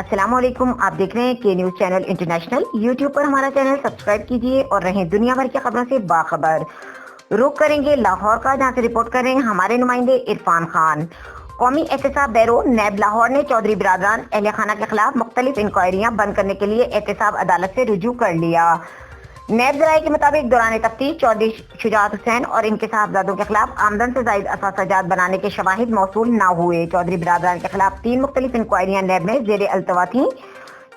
السلام علیکم، آپ دیکھ رہے ہیں کے نیوز چینل انٹرنیشنل۔ یوٹیوب پر ہمارا چینل سبسکرائب کیجئے اور رہیں دنیا بھر کی خبروں سے باخبر۔ رخ کریں گے لاہور کا، جہاں سے رپورٹ کر رہے ہیں ہمارے نمائندے عرفان خان۔ قومی احتساب بیورو نیب لاہور نے چودھری برادران اہل خانہ کے خلاف مختلف انکوائریاں بند کرنے کے لیے احتساب عدالت سے رجوع کر لیا۔ نیب ذرائع کے مطابق دوران تفتیش چودھری شجاعت حسین اور ان کے صاحبزادوں کے خلاف آمدن سے زائد اثاثہ جات بنانے کے شواہد موصول نہ ہوئے۔ چودھری برادران کے خلاف 3 مختلف انکوائریاں نیب میں زیر التوا تھیں۔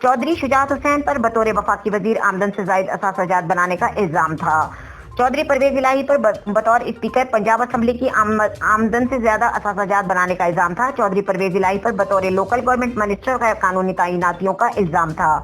چودھری شجاعت حسین پر بطور وفاقی وزیر آمدن سے زائد اثاثہ جات بنانے کا الزام تھا۔ چودھری پرویز الہی پر بطور اسپیکر پنجاب اسمبلی کی آمدن سے زیادہ اثاثہ جات بنانے کا الزام تھا۔ چودھری پرویز الہی پر بطور لوکل گورنمنٹ منسٹر غیر قانونی تعیناتیوں کا الزام تھا۔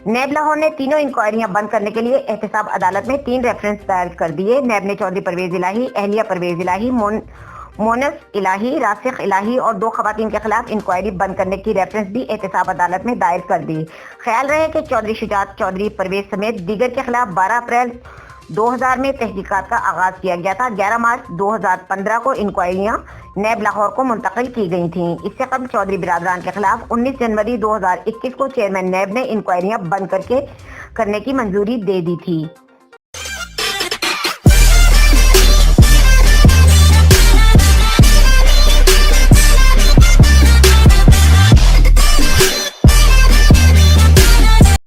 نیب لاہور نے تینوں انکوائریاں بند کرنے کے لیے احتساب عدالت میں 3 ریفرنس دائر کر دیے۔ نیب نے چودھری پرویز الہی، اہلیہ پرویز الہی، مونس الہی، راسخ الہی اور 2 خواتین کے خلاف انکوائری بند کرنے کی ریفرنس بھی احتساب عدالت میں دائر کر دی۔ خیال رہے کہ چودھری شجاعت، چودھری پرویز سمیت دیگر کے خلاف 12 اپریل 2000 میں تحقیقات کا آغاز کیا گیا تھا۔ 11 مارچ 2015 کو انکوائریاں نیب لاہور کو منتقل کی گئی تھیں۔ اس سے قبل چودھری برادران کے خلاف 19 جنوری 2021 کو چیئرمین نیب نے انکوائریاں بند کرنے کی منظوری دے دی تھی۔